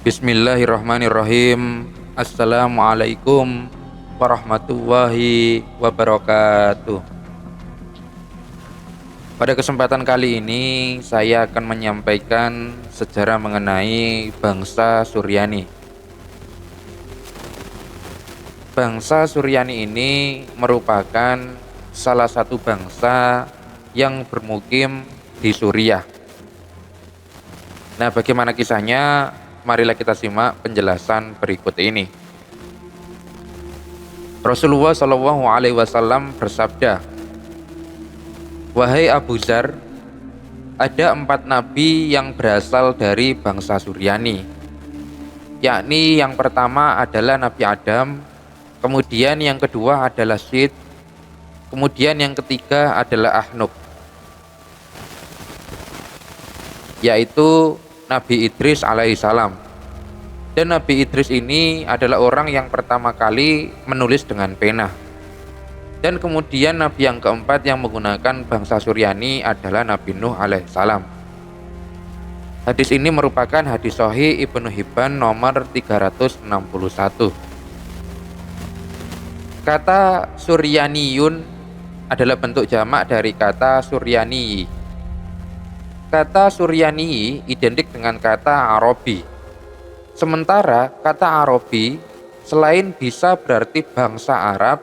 Bismillahirrahmanirrahim. Assalamualaikum warahmatullahi wabarakatuh. Pada kesempatan kali ini saya akan menyampaikan sejarah mengenai bangsa Suryani. Bangsa Suryani ini merupakan salah satu bangsa yang bermukim di Suriah. Nah, bagaimana kisahnya? Marilah kita simak penjelasan berikut ini. Rasulullah Shallallahu Alaihi Wasallam bersabda, "Wahai Abu Dzar, ada 4 nabi yang berasal dari bangsa Suryani, yakni yang pertama adalah Nabi Adam, kemudian yang kedua adalah Syed, kemudian yang ketiga adalah Ahnuk, yaitu Nabi Idris alaihissalam. Dan Nabi Idris ini adalah orang yang pertama kali menulis dengan pena. Dan kemudian Nabi yang keempat yang menggunakan bangsa Suryani adalah Nabi Nuh alaihissalam." Hadis ini merupakan hadis Sahih Ibnu Hibban nomor 361. Kata Suryaniyun adalah bentuk jamak dari kata Suryani. Kata Suryani identik dengan kata Arabi. Sementara kata Arabi selain bisa berarti bangsa Arab,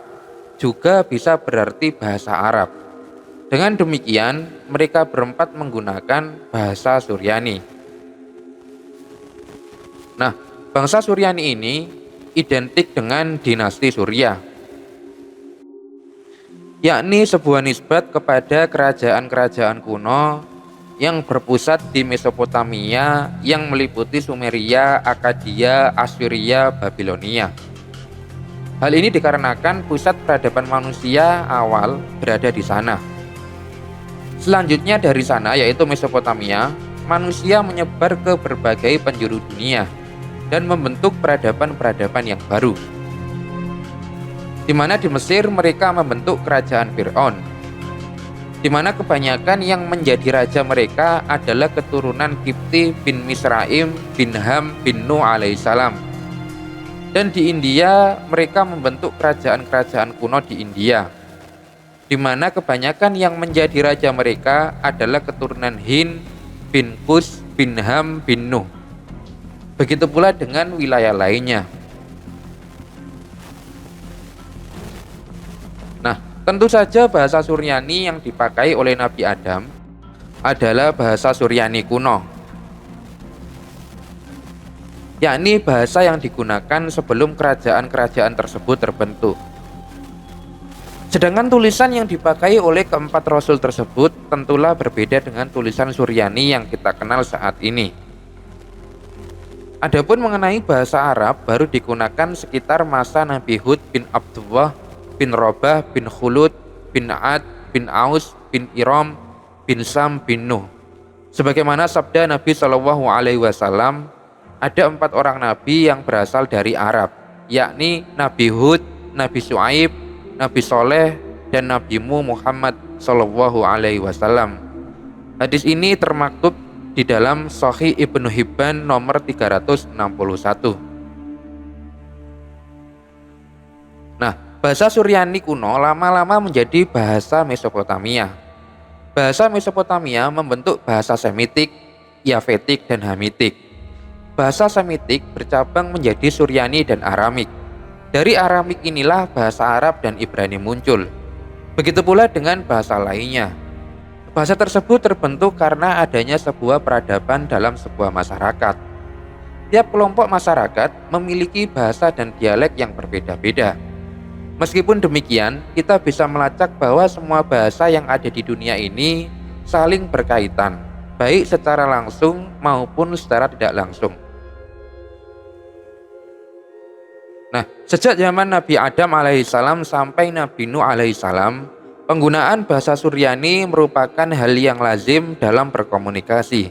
juga bisa berarti bahasa Arab. Dengan demikian, mereka berempat menggunakan bahasa Suryani. Nah, bangsa Suryani ini identik dengan dinasti Surya, yakni sebuah nisbat kepada kerajaan-kerajaan kuno yang berpusat di Mesopotamia yang meliputi Sumeria, Akkadia, Assyria, Babilonia. Hal ini dikarenakan pusat peradaban manusia awal berada di sana. Selanjutnya dari sana, yaitu Mesopotamia, manusia menyebar ke berbagai penjuru dunia dan membentuk peradaban-peradaban yang baru. Di mana di Mesir mereka membentuk kerajaan Fir'aun, di mana kebanyakan yang menjadi raja mereka adalah keturunan Kipti bin Misraim bin Ham bin Nuh alaihissalam. Dan di India mereka membentuk kerajaan-kerajaan kuno di India, di mana kebanyakan yang menjadi raja mereka adalah keturunan Hind bin Kus bin Ham bin Nuh. Begitu pula dengan wilayah lainnya. Tentu saja bahasa Suryani yang dipakai oleh Nabi Adam adalah bahasa Suryani kuno, yakni bahasa yang digunakan sebelum kerajaan-kerajaan tersebut terbentuk. Sedangkan tulisan yang dipakai oleh keempat rasul tersebut tentulah berbeda dengan tulisan Suryani yang kita kenal saat ini. Adapun mengenai bahasa Arab baru digunakan sekitar masa Nabi Hud bin Abdullah bin Robah bin Khulud bin Ad bin Aus bin Iram bin Sam bin Nuh. Sebagaimana sabda Nabi Shallallahu Alaihi Wasallam, ada 4 orang nabi yang berasal dari Arab, yakni Nabi Hud, Nabi Syuaib, Nabi Soleh, dan Nabimu Muhammad Shallallahu Alaihi Wasallam. Hadis ini termaktub di dalam Sahih Ibnu Hibban nomor 361. Nah, bahasa Suryani kuno lama-lama menjadi bahasa Mesopotamia. Bahasa Mesopotamia membentuk bahasa Semitik, Yafetik, dan Hamitik. Bahasa Semitik bercabang menjadi Suryani dan Aramik. Dari Aramik inilah bahasa Arab dan Ibrani muncul. Begitu pula dengan bahasa lainnya. Bahasa tersebut terbentuk karena adanya sebuah peradaban dalam sebuah masyarakat. Tiap kelompok masyarakat memiliki bahasa dan dialek yang berbeda-beda. Meskipun demikian, kita bisa melacak bahwa semua bahasa yang ada di dunia ini saling berkaitan, baik secara langsung maupun secara tidak langsung. Nah, sejak zaman Nabi Adam alaihissalam sampai Nabi Nuh alaihissalam, penggunaan bahasa Suryani merupakan hal yang lazim dalam berkomunikasi.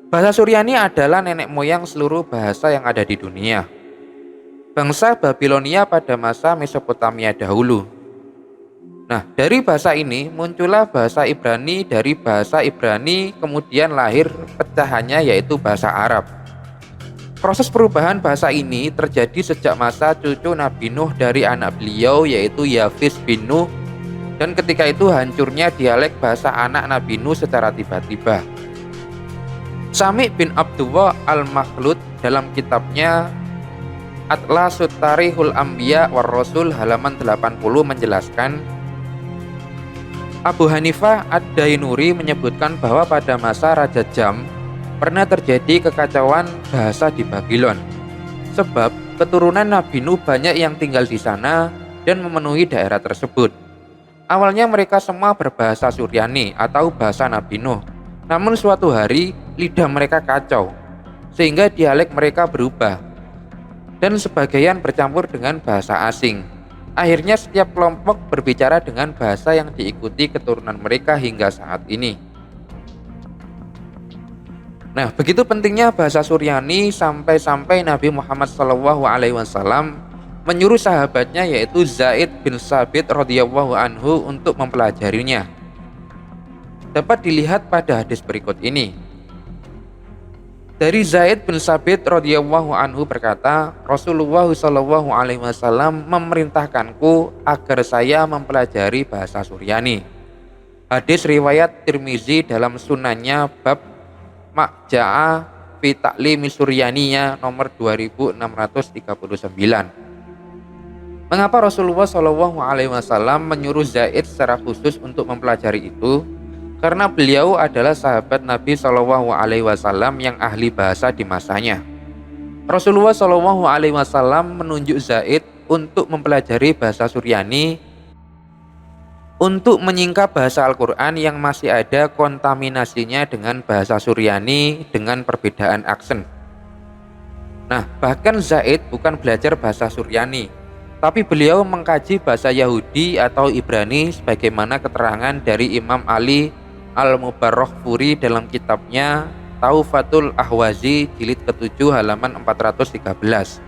Bahasa Suryani adalah nenek moyang seluruh bahasa yang ada di dunia. Bangsa Babilonia pada masa Mesopotamia dahulu. Nah, dari bahasa ini muncullah bahasa Ibrani, dari bahasa Ibrani kemudian lahir pecahannya yaitu bahasa Arab. Proses perubahan bahasa ini terjadi sejak masa cucu Nabi Nuh dari anak beliau yaitu Yafis bin Nuh, dan ketika itu hancurnya dialek bahasa anak Nabi Nuh secara tiba-tiba. Sami bin Abdullah al-Makhlud dalam kitabnya Atlasut Tarikhul Anbiya war Rasul halaman 80 menjelaskan, Abu Hanifah ad-Dainuri menyebutkan bahwa pada masa Raja Jam pernah terjadi kekacauan bahasa di Babylon. Sebab keturunan Nabi Nuh banyak yang tinggal di sana dan memenuhi daerah tersebut. Awalnya mereka semua berbahasa Suryani atau bahasa Nabi Nuh. Namun suatu hari lidah mereka kacau, sehingga dialek mereka berubah dan sebagian bercampur dengan bahasa asing. Akhirnya setiap kelompok berbicara dengan bahasa yang diikuti keturunan mereka hingga saat ini. Nah, begitu pentingnya bahasa Suryani sampai-sampai Nabi Muhammad SAW menyuruh sahabatnya yaitu Zaid bin Sabit radhiyallahu anhu untuk mempelajarinya. Dapat dilihat pada hadis berikut ini. Dari Zaid bin Sabit radhiyallahu anhu berkata, Rasulullah SAW memerintahkanku agar saya mempelajari bahasa Suryani. Hadis riwayat Tirmizi dalam sunannya bab Makja'a fi Ta'limi Suryaniya nomor 2639. Mengapa Rasulullah SAW menyuruh Zaid secara khusus untuk mempelajari itu? Karena beliau adalah sahabat Nabi SAW yang ahli bahasa di masanya. Rasulullah SAW menunjuk Zaid untuk mempelajari bahasa Suryani untuk menyingkap bahasa Al-Quran yang masih ada kontaminasinya dengan bahasa Suryani dengan perbedaan aksen. Nah, bahkan Zaid bukan belajar bahasa Suryani, tapi beliau mengkaji bahasa Yahudi atau Ibrani sebagaimana keterangan dari Imam Ali Al-Mubarrahfuri dalam kitabnya Taufatul Ahwazi jilid ke-7 halaman 413.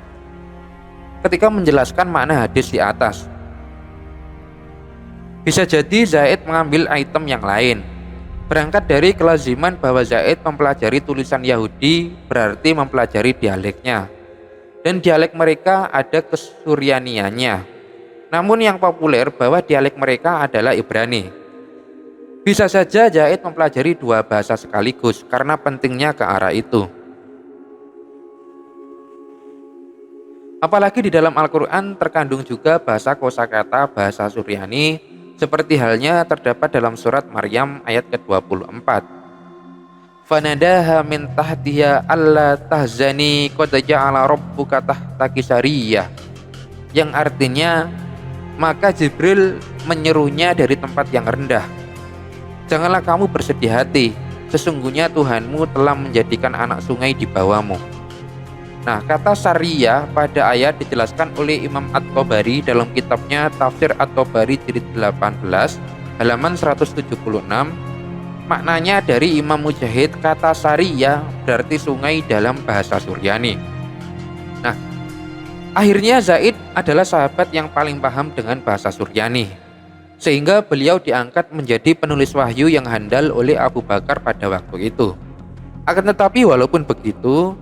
Ketika menjelaskan makna hadis di atas, bisa jadi Zaid mengambil item yang lain. Berangkat dari kelaziman bahwa Zaid mempelajari tulisan Yahudi berarti mempelajari dialeknya, dan dialek mereka ada kesuryaniannya. Namun yang populer bahwa dialek mereka adalah Ibrani. Bisa saja Zaid mempelajari dua bahasa sekaligus karena pentingnya ke arah itu. Apalagi di dalam Al-Quran terkandung juga bahasa kosakata bahasa Suryani, seperti halnya terdapat dalam surat Maryam ayat ke-24. Fanadaha min tahtiha alla tahzani qad ja'ala rabbuka tahtaki sariyah, yang artinya maka Jibril menyerunya dari tempat yang rendah, janganlah kamu bersedih hati, sesungguhnya Tuhanmu telah menjadikan anak sungai di bawahmu. Nah, kata Sariyah pada ayat dijelaskan oleh Imam At-Tabari dalam kitabnya Tafsir At-Tabari jilid 18 halaman 176. Maknanya dari Imam Mujahid, kata Sariyah berarti sungai dalam bahasa Suryani. Nah, akhirnya Zaid adalah sahabat yang paling paham dengan bahasa Suryani, sehingga beliau diangkat menjadi penulis wahyu yang handal oleh Abu Bakar pada waktu itu. Akan tetapi walaupun begitu,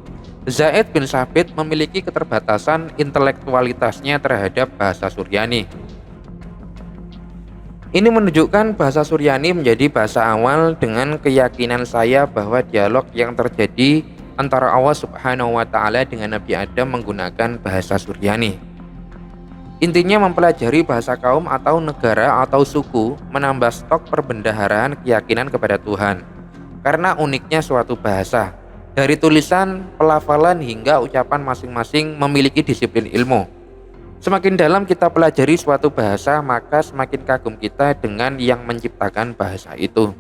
Zaid bin Sabit memiliki keterbatasan intelektualitasnya terhadap bahasa Suryani. Ini menunjukkan bahasa Suryani menjadi bahasa awal dengan keyakinan saya bahwa dialog yang terjadi antara Allah Subhanahu wa Ta'ala dengan Nabi Adam menggunakan bahasa Suryani. Intinya mempelajari bahasa kaum atau negara atau suku menambah stok perbendaharaan keyakinan kepada Tuhan. Karena uniknya suatu bahasa, dari tulisan, pelafalan hingga ucapan masing-masing memiliki disiplin ilmu. Semakin dalam kita pelajari suatu bahasa, maka semakin kagum kita dengan yang menciptakan bahasa itu.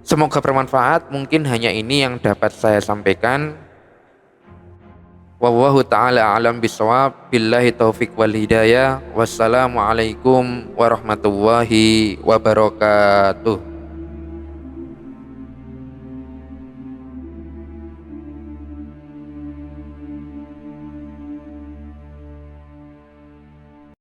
Semoga bermanfaat. Mungkin hanya ini yang dapat saya sampaikan. Wallahu ta'ala a'lam bishawab. Billahi taufik wal hidayah. Wassalamualaikum warahmatullahi wabarakatuh.